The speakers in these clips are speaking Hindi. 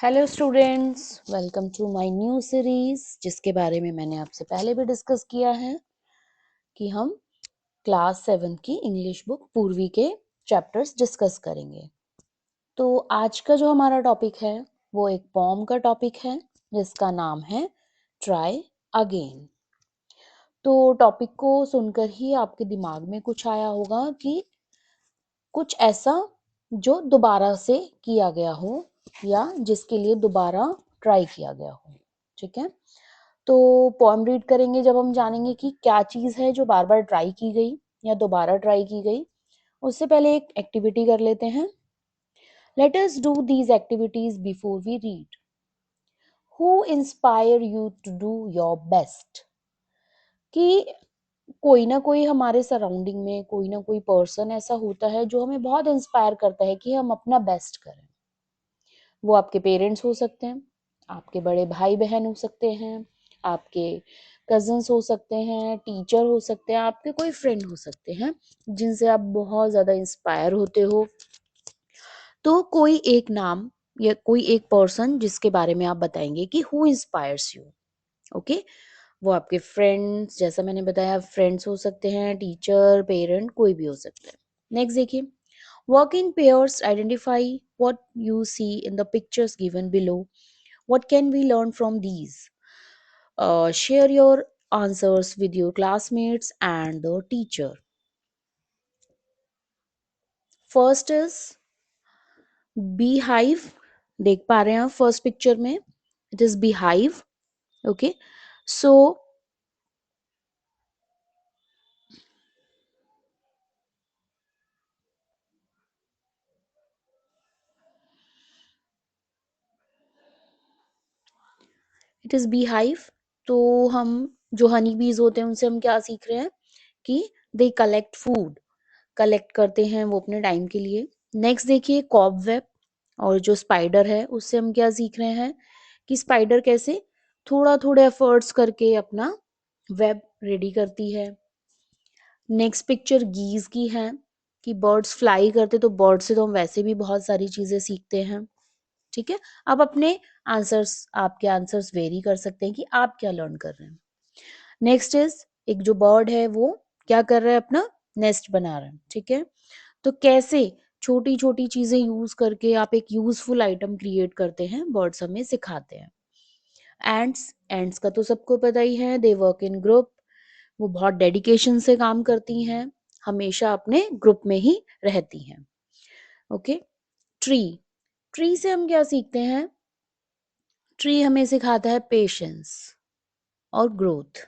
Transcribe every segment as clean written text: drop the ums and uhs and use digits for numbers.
Hello students, welcome to my new series जिसके बारे में मैंने आपसे पहले भी डिस्कस किया है कि हम क्लास 7 की इंग्लिश बुक पूर्वी के चैप्टर्स डिस्कस करेंगे। तो आज का जो हमारा टॉपिक है वो एक पोम का टॉपिक है जिसका नाम है ट्राई अगेन। तो टॉपिक को सुनकर ही आपके दिमाग में कुछ आया होगा कि कुछ ऐसा जो दोबारा से किया गया हो या जिसके लिए दोबारा ट्राई किया गया हो। ठीक है, तो पोएम रीड करेंगे जब हम जानेंगे कि क्या चीज है जो बार बार ट्राई की गई या दोबारा ट्राई की गई। उससे पहले एक एक्टिविटी कर लेते हैं। Let us do these activities before we read. Who inspire you to do your best? कि कोई ना कोई हमारे सराउंडिंग में कोई ना कोई पर्सन ऐसा होता है जो हमें बहुत इंस्पायर करता है कि हम अपना बेस्ट करें। वो आपके पेरेंट्स हो सकते हैं, आपके बड़े भाई बहन हो सकते हैं, आपके कजन्स हो सकते हैं, टीचर हो सकते हैं, आपके कोई फ्रेंड हो सकते हैं जिनसे आप बहुत ज्यादा इंस्पायर होते हो। तो कोई एक नाम या कोई एक पर्सन जिसके बारे में आप बताएंगे कि हु इंस्पायर्स यू। ओके, वो आपके फ्रेंड्स, जैसा मैंने बताया, फ्रेंड्स हो सकते हैं, टीचर, पेरेंट, कोई भी हो सकता है। नेक्स्ट देखिए, work in pairs, identify what you see in the pictures given below, what can we learn from these. Share your answers with your classmates and the teacher. First is beehive. देख पा रहे हैं आप फर्स्ट पिक्चर में, it is beehive. Okay, so it is beehive. तो हम जो हनी बीज होते हैं उनसे हम क्या सीख रहे हैं कि दे कलेक्ट फूड, कलेक्ट करते हैं वो अपने टाइम के लिए। नेक्स्ट देखिए कॉबवेब, और जो स्पाइडर है उससे हम क्या सीख रहे हैं कि स्पाइडर कैसे थोड़ा थोड़ा एफर्ट्स करके अपना वेब रेडी करती है। नेक्स्ट पिक्चर गीज की है कि बर्ड्स फ्लाई करते, तो बर्ड से तो हम वैसे भी बहुत सारी चीजें सीखते हैं। ठीक है, अब अपने आंसर्स, आपके आंसर्स वेरी कर सकते हैं कि आप क्या लर्न कर रहे हैं। नेक्स्ट इज एक जो बर्ड है वो क्या कर रहा है, अपना नेस्ट बना रहा है। ठीक है, तो कैसे छोटी छोटी चीजें यूज करके आप एक यूजफुल आइटम क्रिएट करते हैं, बर्ड्स हमें सिखाते हैं। एंड्स, एंड्स का तो सबको पता ही है, दे वर्क इन ग्रुप। वो बहुत डेडिकेशन से काम करती हैं, हमेशा अपने ग्रुप में ही रहती हैं। ओके, ट्री, ट्री से हम क्या सीखते हैं? ट्री हमें सिखाता है पेशेंस और ग्रोथ।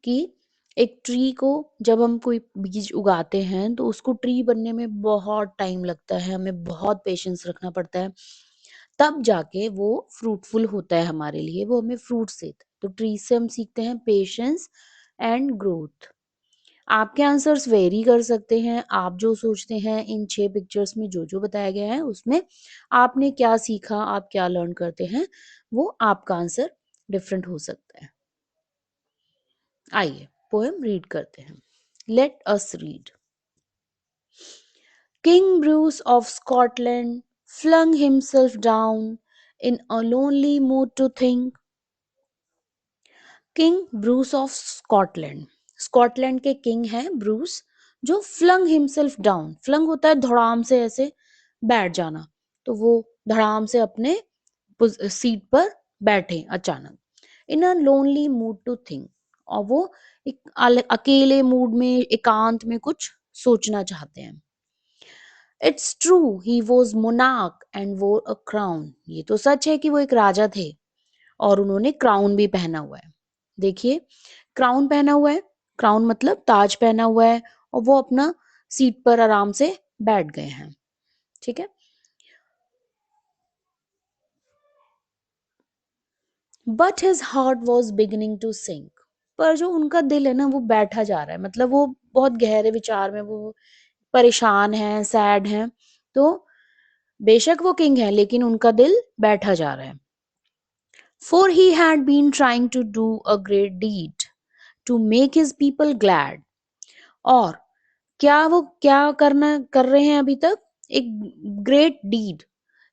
कि एक ट्री को जब हम कोई बीज उगाते हैं तो उसको ट्री बनने में बहुत टाइम लगता है, हमें बहुत पेशेंस रखना पड़ता है, तब जाके वो फ्रूटफुल होता है हमारे लिए, वो हमें फ्रूट्स देता है। तो ट्री से हम सीखते हैं पेशेंस एंड ग्रोथ। आपके आंसर्स वेरी कर सकते हैं, आप जो सोचते हैं इन 6 पिक्चर्स में जो जो बताया गया है उसमें आपने क्या सीखा, आप क्या लर्न करते हैं, वो आपका आंसर डिफरेंट हो सकता है। आइए पोएम रीड करते हैं। Let us read. King Bruce of Scotland flung himself down in a lonely mood to think. King Bruce of Scotland, Scotland के किंग हैं ब्रूस, जो फ्लंग हिमसेल्फ डाउन, फ्लंग होता है धड़ाम से ऐसे बैठ जाना, तो वो धड़ाम से अपने सीट पर बैठे अचानक। In a lonely mood to think, और वो एक अकेले मूड में, एकांत में कुछ सोचना चाहते हैं। It's true he was monarch and वोर अ क्राउन, ये तो सच है कि वो एक राजा थे और उन्होंने क्राउन भी पहना हुआ है। देखिए, क्राउन पहना हुआ है, क्राउन मतलब ताज पहना हुआ है, और वो अपना सीट पर आराम से बैठ गए हैं। ठीक है, but his heart was beginning to sink, पर जो उनका दिल है ना वो बैठा जा रहा है, मतलब वो बहुत गहरे विचार में, वो परेशान है, सैड है। तो बेशक वो किंग है लेकिन उनका दिल बैठा जा रहा है। For he had been trying to do a great deed to make his people glad. और क्या वो क्या करना कर रहे हैं अभी तक? एक ग्रेट डीड,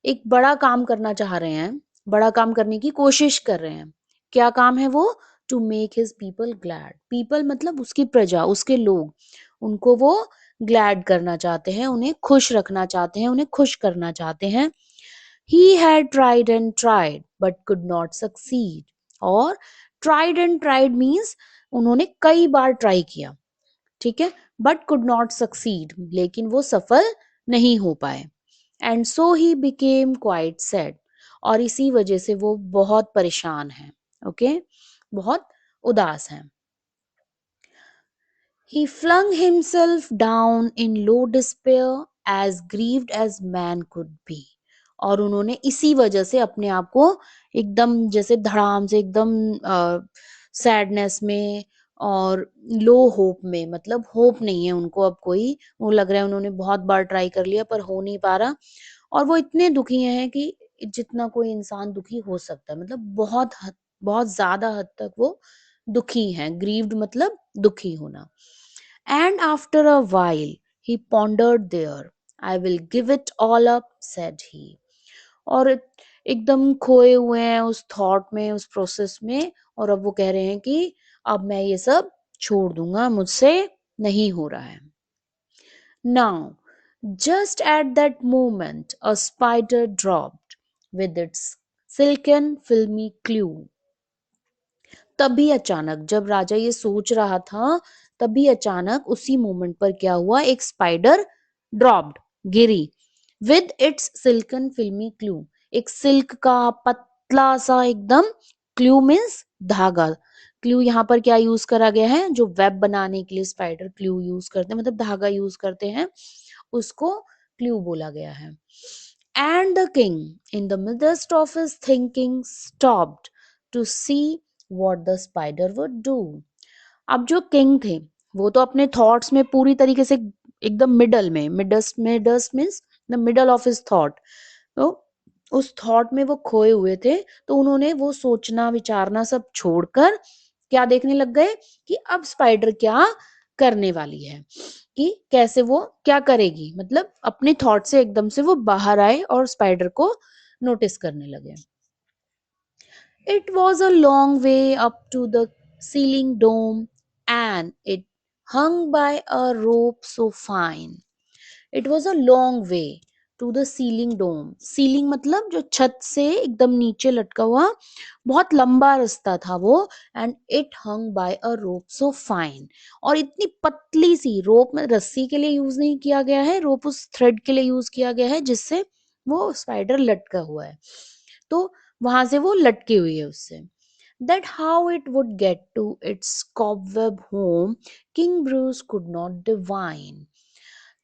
एक बड़ा काम करना चाह रहे हैं, बड़ा काम करने की कोशिश कर रहे हैं। क्या काम है वो? To make his people glad. People मतलब उसकी प्रजा, उसके लोग, उनको वो ग्लैड करना चाहते हैं, उन्हें खुश रखना चाहते हैं, उन्हें खुश करना चाहते हैं। He had tried and tried but could not succeed. और tried and tried means उन्होंने कई बार ट्राई किया, ठीक है, बट कुड नॉट सक्सीड, लेकिन वो सफल नहीं हो पाए। And so he became quite sad, और इसी वजह से वो बहुत परेशान है, ओके, बहुत उदास है। He flung himself down in low despair, as grieved as man could be. और उन्होंने इसी वजह से अपने आप को एकदम जैसे धड़ाम से एकदम सैडनेस में और लो होप में, मतलब होप नहीं है उनको अब कोई, वो लग रहा है उन्होंने बहुत बार ट्राई कर लिया पर हो नहीं पा रहा, और वो इतने दुखी हैं कि जितना कोई इंसान दुखी हो सकता है, मतलब बहुत ज्यादा हद तक वो दुखी हैं। ग्रीव्ड मतलब दुखी होना। And after a while he pondered there. I will give it all up, said he. और एकदम खोए हुए हैं उस थॉट में, उस प्रोसेस में, और अब वो कह रहे हैं कि अब मैं ये सब छोड़ दूंगा, मुझसे नहीं हो रहा है। Now, just at that moment, a spider dropped with its silken filmy clue. तभी अचानक, जब राजा ये सोच रहा था, तभी अचानक उसी मोमेंट पर क्या हुआ, एक spider dropped, Giri, with its silken फिल्मी क्लू, एक सिल्क का पतला सा एकदम, क्लू मीन्स धागा। क्लू यहाँ पर क्या यूज करा गया है, जो वेब बनाने के लिए स्पाइडर क्लू यूज करते हैं, मतलब धागा यूज करते हैं, उसको क्लू बोला गया है। And the king in the midst of his thinking stopped to see what the spider would do. अब जो किंग थे वो तो अपने थॉट्स में पूरी तरीके से एकदम मिडल में, midst means the middle of his thought, तो उस थॉट में वो खोए हुए थे। तो उन्होंने वो सोचना विचारना सब छोड़कर क्या देखने लग गए कि अब स्पाइडर क्या करने वाली है, कि कैसे वो क्या करेगी, मतलब अपने थॉट से एकदम से वो बाहर आए और स्पाइडर को नोटिस करने लगे। It was a long way up to the ceiling dome, and it hung by a rope so fine. It was a long way to the ceiling dome. Ceiling मतलब जो छत से एकदम नीचे लटका हुआ बहुत लंबा रास्ता था वो, and it hung by a rope so fine. और इतनी पतली सी रोप में, रस्सी के लिए यूज नहीं किया गया है, रोप उस थ्रेड के लिए यूज किया गया है जिससे वो स्पाइडर लटका हुआ है, तो वहां से वो लटकी हुई है उससे। That how it would get to its cobweb home, King Bruce could not divine.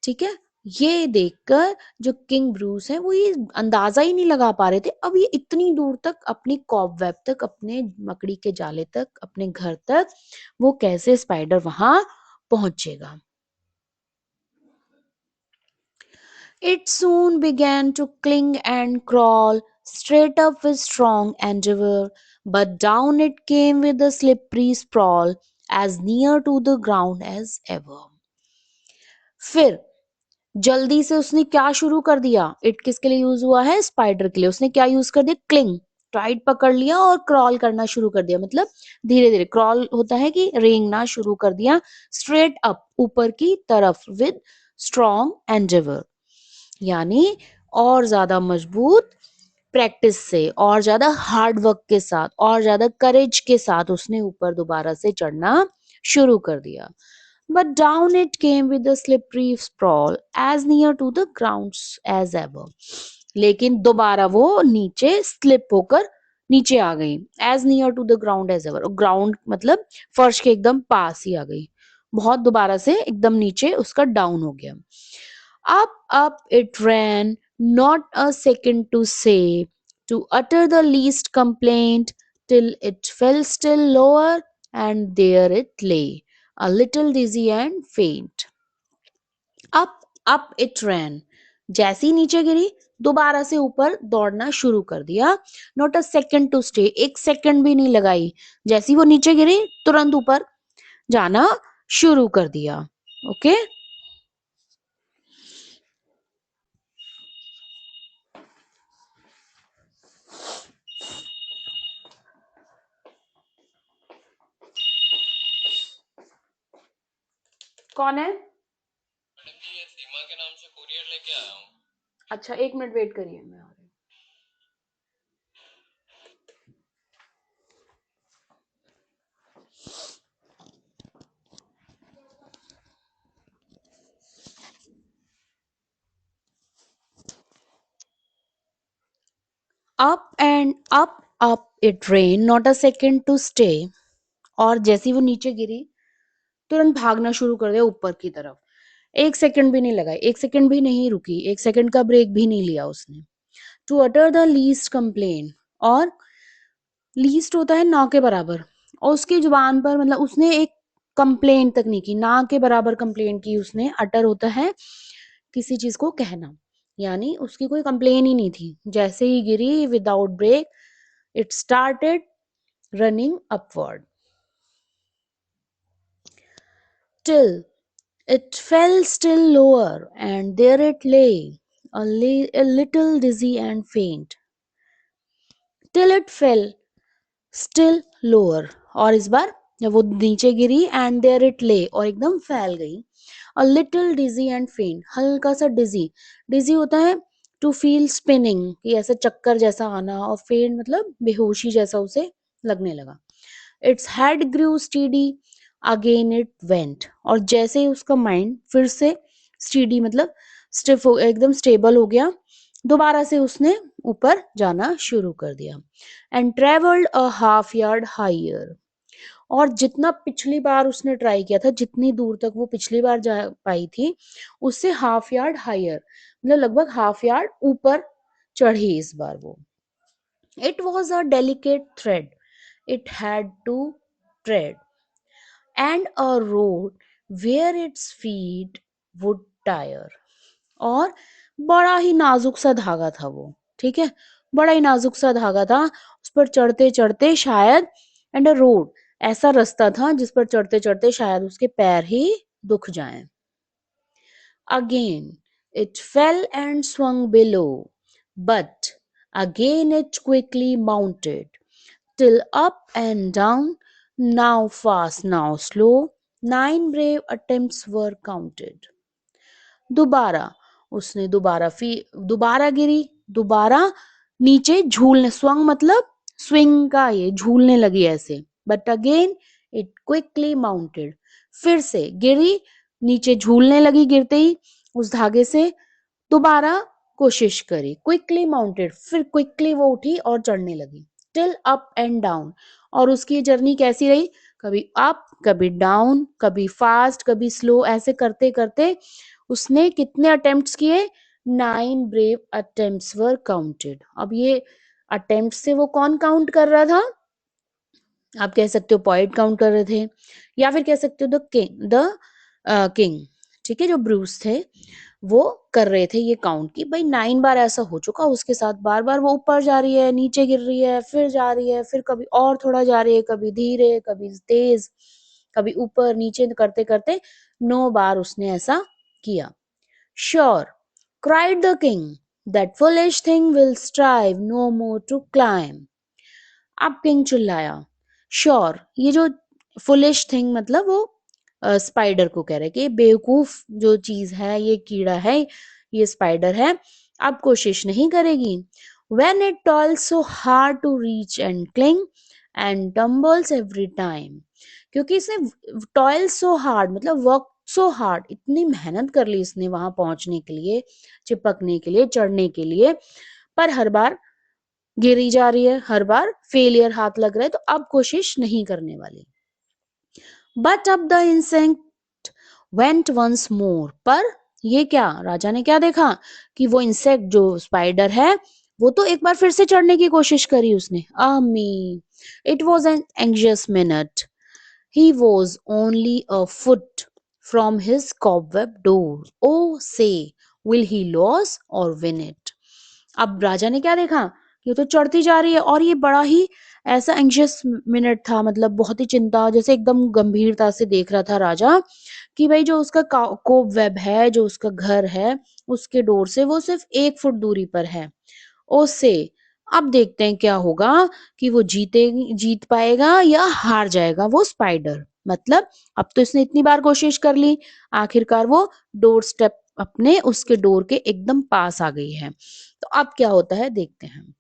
ठीक है, ये देखकर जो किंग ब्रूस है वो ये अंदाजा ही नहीं लगा पा रहे थे, अब ये इतनी दूर तक अपनी कॉबवेब तक, अपने मकड़ी के जाले तक, अपने घर तक वो कैसे स्पाइडर वहां पहुंचेगा। It soon began to cling and crawl straight up with strong endeavor, but down it came with a slippery sprawl, as near to the ground as ever. फिर जल्दी से उसने क्या शुरू कर दिया, इट किसके लिए यूज हुआ है, स्पाइडर के लिए। उसने क्या यूज कर दिया, क्लिंग, टाइट पकड़ लिया और क्रॉल करना शुरू कर दिया, मतलब धीरे धीरे, क्रॉल होता है कि रेंगना शुरू कर दिया, स्ट्रेट अप, ऊपर की तरफ, विद स्ट्रॉन्ग एंडेवर, यानी और ज्यादा मजबूत प्रैक्टिस से, और ज्यादा हार्ड वर्क के साथ, और ज्यादा करेज के साथ उसने ऊपर दोबारा से चढ़ना शुरू कर दिया। But down it came with a slippery sprawl, as near to the ground as ever. लेकिन दोबारा वो नीचे स्लिप होकर नीचे आ गई, as near to the ground as ever, ground मतलब फर्श के एकदम पास ही आ गई, बहुत दोबारा से एकदम नीचे उसका डाउन हो गया। Up it ran, not a second to say, to utter the least complaint, till it fell still lower, and there it lay, a little dizzy and faint. Up it ran. जैसी नीचे गिरी, दोबारा से ऊपर दौड़ना शुरू कर दिया। Not a second to stay, एक सेकंड भी नहीं लगाई, जैसी वो नीचे गिरी तुरंत ऊपर जाना शुरू कर दिया। ओके, कौन है? मैडम जी, ये सीमा के नाम से कुरियर लेके आया हूँ। अच्छा, 1 मिनट वेट करिए, मैं आ रही हूँ। Up and up it ran, not a second to stay. और जैसे ही वो नीचे गिरी, तुरंत भागना शुरू कर दिया ऊपर की तरफ। 1 सेकंड भी नहीं लगाई, 1 सेकंड भी नहीं रुकी, 1 सेकंड का ब्रेक भी नहीं लिया उसने। To utter the least complain, और लीस्ट होता है ना के बराबर, और उसकी जुबान पर मतलब उसने एक कंप्लेन तक नहीं की, ना के बराबर कंप्लेन की उसने। अटर होता है किसी चीज को कहना, यानी उसकी कोई कंप्लेन ही नहीं थी। जैसे ही गिरी, without break it started running upward till it fell still lower, and there it lay, a little dizzy and faint. Till it fell still lower, और इस बार जब वो नीचे गिरी, and there it lay, और एकदम फैल गई। a little dizzy and faint, हल्का सा डिजी। डिजी होता है टू फील स्पिनिंग, कि ऐसा चक्कर जैसा आना, और फेंट मतलब बेहोशी जैसा उसे लगने लगा। Its head grew steady, again it went, और जैसे ही उसका माइंड फिर से स्टीडी मतलब स्टिफ हो, एकदम स्टेबल हो गया, दोबारा से उसने ऊपर जाना शुरू कर दिया। And travelled a half yard higher, और जितना पिछली बार उसने ट्राई किया था, जितनी दूर तक वो पिछली बार जा पाई थी, उससे हाफ यार्ड हाइयर, मतलब लगभग हाफ यार्ड ऊपर चढ़ी इस बार वो। It was a delicate thread it had to tread, and a road where its feet would tire, और बड़ा ही नाजुक सा धागा था वो, ठीक है, बड़ा ही नाजुक सा धागा था। उस पर चढ़ते चढ़ते शायद, एंड अ रोड, ऐसा रास्ता था जिस पर चढ़ते चढ़ते शायद उसके पैर ही दुख जाएं। Again it fail and swung below, but again it quickly mounted, till up and down, now fast, now slow, 9 brave attempts were counted. दोबारा उसने दोबारा गिरी, दोबारा नीचे झूलने, स्वंग मतलब स्विंग का, ये झूलने लगी ऐसे। But again it quickly mounted, फिर से गिरी, नीचे झूलने लगी गिरते ही उस धागे से। दोबारा कोशिश करी, क्विकली माउंटेड, फिर क्विकली वो उठी और चढ़ने लगी। टिल अप एंड डाउन, और उसकी जर्नी कैसी रही, कभी अप कभी डाउन, कभी फास्ट कभी स्लो, ऐसे करते करते उसने कितने अटेम्प्ट्स किए, 9 ब्रेव अटेम्प्ट्स वर काउंटेड। अब ये अटेम्प्ट से वो कौन काउंट कर रहा था, आप कह सकते हो पॉइंट काउंट कर रहे थे, या फिर कह सकते हो द किंग, ठीक है, जो ब्रूस थे वो कर रहे थे ये काउंट, की भाई 9 बार ऐसा हो चुका उसके साथ, बार बार वो ऊपर जा रही है, नीचे गिर रही है, फिर जा रही है, फिर कभी और थोड़ा जा रही है, कभी धीरे कभी तेज, कभी ऊपर नीचे करते करते 9 बार उसने ऐसा किया। Sure, cried the king, that foolish thing will strive no more to climb. अब किंग चिल्लाया, श्योर, ये जो फुलिश थिंग मतलब वो स्पाइडर को कह रहे कि ये बेवकूफ जो चीज है, ये कीड़ा है, ये स्पाइडर है, अब कोशिश नहीं करेगी। when it toils so hard to reach and cling and tumbles every time, क्योंकि इसने टॉयल सो हार्ड मतलब वर्क सो हार्ड, इतनी मेहनत कर ली इसने वहां पहुंचने के लिए, चिपकने के लिए, चढ़ने के लिए, पर हर बार गिरी जा रही है, हर बार फेलियर हाथ लग रहा है, तो अब कोशिश नहीं करने वाली। बट अब the insect went once more, पर ये क्या, राजा ने क्या देखा कि वो इंसेक्ट जो स्पाइडर है वो तो एक बार फिर से चढ़ने की कोशिश करी उसने। आमी, it was an anxious minute, he was only a foot from his cobweb door. Oh, say, will he lose or win it? अब राजा ने क्या देखा कि वो तो चढ़ती जा रही है, और ये बड़ा ही ऐसा एंग्शियस मिनट था, मतलब बहुत ही चिंता, जैसे एकदम गंभीरता से देख रहा था राजा कि भाई जो उसका कोब वेब है, जो उसका घर है, उसके डोर से वो सिर्फ 1 फुट दूरी पर है। उससे अब देखते हैं क्या होगा, कि वो जीत पाएगा या हार जाएगा वो स्पाइडर। मतलब अब तो इसने इतनी बार कोशिश कर ली, आखिरकार वो डोर स्टेप अपने उसके डोर के एकदम पास आ गई है। तो अब क्या होता है देखते हैं।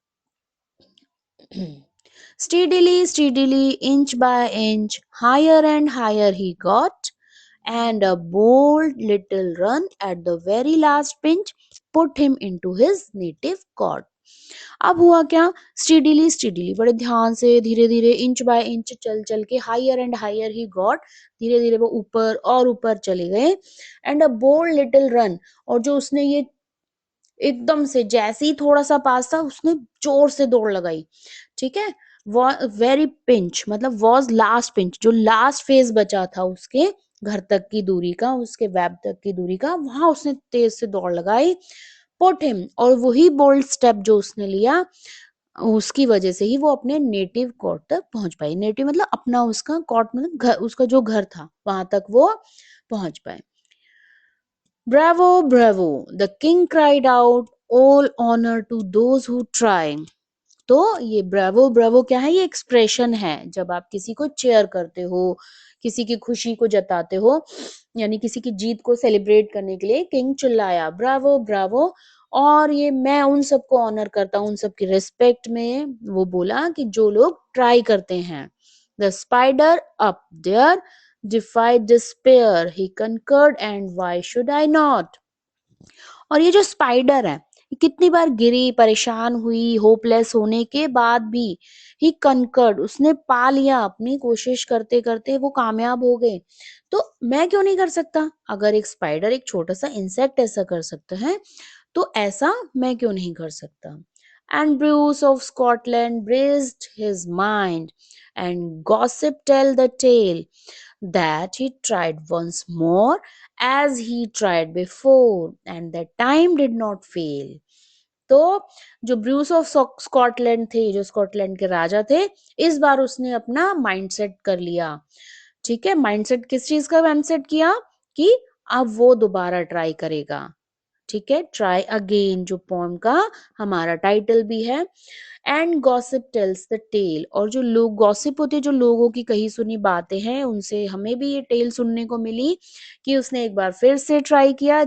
Steadily, steadily, inch by inch, higher and higher he got, and a bold little run at the very last pinch put him into his native court. अब हुआ क्या, स्टीडीली स्टीडीली बड़े ध्यान से धीरे धीरे इंच बाय इंच चल चल के higher and higher he got, धीरे धीरे वो ऊपर और ऊपर चले गए, and a bold little run, और जो उसने ये एकदम से जैसे ही थोड़ा सा पास था उसने जोर से दौड़ लगाई, ठीक है। वेरी पिंच मतलब वॉज लास्ट पिंच, जो लास्ट फेज बचा था उसके घर तक की दूरी का, उसके वेब तक की दूरी का, वहां उसने तेज से दौड़ लगाई, पुट हिम, और वही बोल्ड स्टेप जो उसने लिया उसकी वजह से ही वो अपने नेटिव कोर्ट तक पहुंच पाई। नेटिव मतलब अपना, उसका कोर्ट मतलब घर, उसका जो घर था वहां तक वो पहुंच पाए। Bravo bravo the king cried out, all honour to those who try. तो ये ब्रावो ब्रावो क्या है, ये एक्सप्रेशन है जब आप किसी को चेयर करते हो, किसी की खुशी को जताते हो, यानी किसी की जीत को सेलिब्रेट करने के लिए किंग चिल्लाया ब्रावो ब्रावो। और ये मैं उन सबको ऑनर करता हूँ, उन सबकी रिस्पेक्ट में वो बोला कि जो लोग ट्राई करते हैं। The spider up there defied despair, he conquered, and why should I not? और ये जो स्पाइडर है, ये कितनी बार गिरी, परेशान हुई, होपलेस होने के बाद भी ही कनकर्ड, उसने पा लिया, अपनी कोशिश करते करते वो कामयाब हो गए। तो मैं क्यों नहीं कर सकता? अगर एक स्पाइडर, एक छोटा सा इंसेक्ट ऐसा कर सकता है, तो ऐसा मैं क्यों नहीं कर सकता? And Bruce of Scotland braced his mind, and gossip tell the tale that he tried once more as he tried before, and that time did not fail. तो जो ब्रूस ऑफ स्कॉटलैंड थे, जो स्कॉटलैंड के राजा थे, इस बार उसने अपना माइंडसेट कर लिया, ठीक है। माइंडसेट किस चीज का माइंडसेट किया, कि अब वो दोबारा ट्राई करेगा, ठीक है। ट्राई अगेन जो पोएम का हमारा टाइटल भी है। And gossip tells the tale, और जो लोग गॉसिप होते हैं, जो लोगों की कही सुनी बातें हैं, उनसे हमें भी ये टेल सुनने को मिली कि उसने एक बार फिर से ट्राई किया।